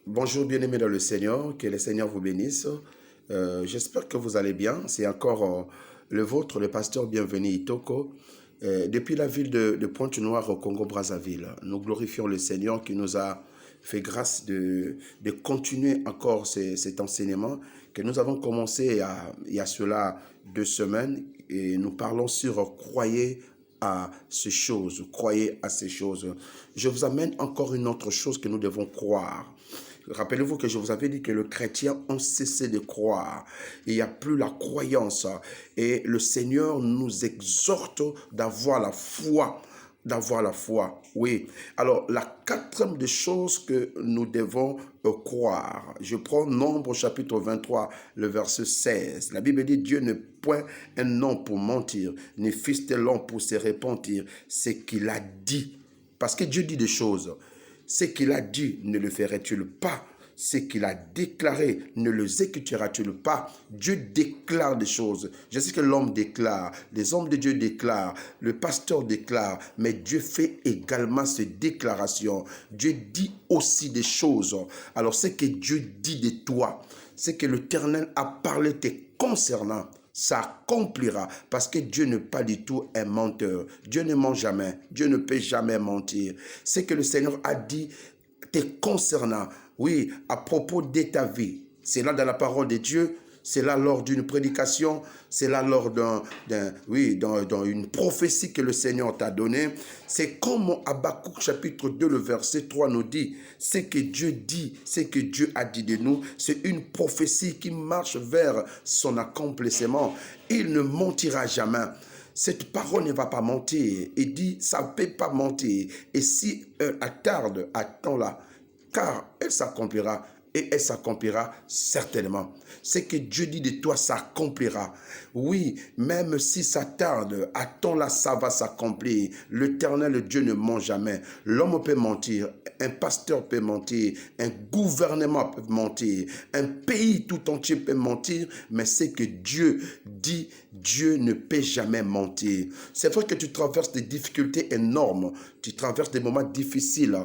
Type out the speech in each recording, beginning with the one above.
Bonjour bien-aimés dans le Seigneur, que le Seigneur vous bénisse. J'espère que vous allez bien. C'est encore le vôtre, le pasteur Bienvenu Itoko, depuis la ville de Pointe-Noire au Congo-Brazzaville. Nous glorifions le Seigneur qui nous a fait grâce de continuer encore cet enseignement que nous avons commencé il y a cela 2 semaines et nous parlons sur croyez à ces choses, croyez à ces choses. Je vous amène encore une autre chose que nous devons croire. Rappelez-vous que je vous avais dit que le chrétien ont cessé de croire. Il n'y a plus la croyance. Et le Seigneur nous exhorte d'avoir la foi. D'avoir la foi, oui. Alors, la quatrième des choses que nous devons croire. Je prends Nombre chapitre 23, le verset 16. La Bible dit, Dieu n'est point un homme pour mentir, ni fils de l'homme pour se repentir. C'est qu'il a dit. Parce que Dieu dit des choses. Ce qu'il a dit, ne le ferais-tu pas? Ce qu'il a déclaré, ne le exécuteras-tu pas? Dieu déclare des choses. Je sais que l'homme déclare, les hommes de Dieu déclarent, le pasteur déclare, mais Dieu fait également ces déclarations. Dieu dit aussi des choses. Alors, ce que Dieu dit de toi, c'est que l'Éternel a parlé te concernant. Ça accomplira parce que Dieu n'est pas du tout un menteur. Dieu ne ment jamais. Dieu ne peut jamais mentir. Ce que le Seigneur a dit te concernant, oui, à propos de ta vie. C'est là dans la parole de Dieu, c'est là lors d'une prédication, c'est là lors d'une prophétie que le Seigneur t'a donnée. C'est comme Habakkuk chapitre 2, le verset 3 nous dit, ce que Dieu dit, ce que Dieu a dit de nous, c'est une prophétie qui marche vers son accomplissement. Il ne mentira jamais. Cette parole ne va pas mentir. Il dit, ça ne peut pas mentir. Et si elle attarde, attends-la, car elle s'accomplira. Et elle s'accomplira certainement. Ce que Dieu dit de toi s'accomplira. Oui, même si ça tarde, attends-la, ça va s'accomplir. L'Éternel Dieu ne ment jamais. L'homme peut mentir, un pasteur peut mentir, un gouvernement peut mentir, un pays tout entier peut mentir, mais ce que Dieu dit, Dieu ne peut jamais mentir. C'est vrai que tu traverses des difficultés énormes, tu traverses des moments difficiles.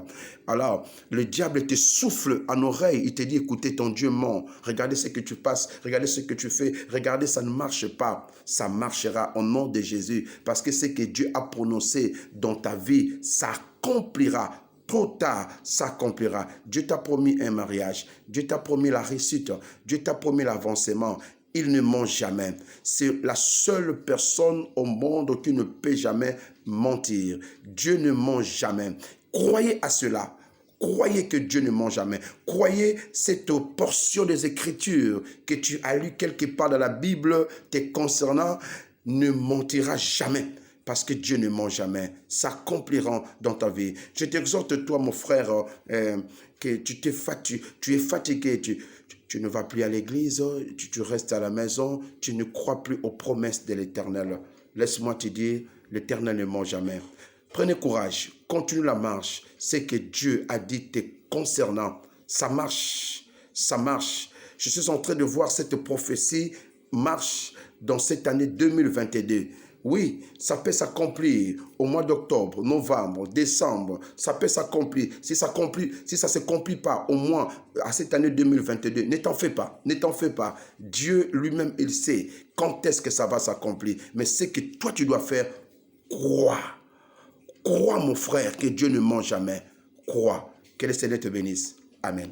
Alors, le diable te souffle en oreille, il te dit, écoutez, ton Dieu ment. Regardez ce que tu passes, regardez ce que tu fais, regardez, ça ne marche pas. Ça marchera au nom de Jésus, parce que ce que Dieu a prononcé dans ta vie, ça accomplira. Trop tard, ça accomplira. Dieu t'a promis un mariage, Dieu t'a promis la réussite, Dieu t'a promis l'avancement. Il ne ment jamais. C'est la seule personne au monde qui ne peut jamais mentir. Dieu ne ment jamais. Croyez à cela. Croyez que Dieu ne ment jamais. Croyez cette portion des Écritures que tu as lu quelque part dans la Bible te concernant ne mentira jamais. Parce que Dieu ne ment jamais. S'accompliront dans ta vie. Je t'exhorte, toi, mon frère, que tu es fatigué, tu ne vas plus à l'église, tu restes à la maison, tu ne crois plus aux promesses de l'Éternel. Laisse-moi te dire, l'Éternel ne ment jamais. Prenez courage, continue la marche. Ce que Dieu a dit te concernant, ça marche, ça marche. Je suis en train de voir cette prophétie marche dans cette année 2022. Oui, ça peut s'accomplir au mois d'octobre, novembre, décembre. Ça peut s'accomplir. Si ça ne s'accomplit pas au moins à cette année 2022, ne t'en fais pas. Ne t'en fais pas. Dieu lui-même, il sait quand est-ce que ça va s'accomplir. Mais ce que toi, tu dois faire, crois. Crois, mon frère, que Dieu ne ment jamais. Crois. Que le Seigneur te bénisse. Amen.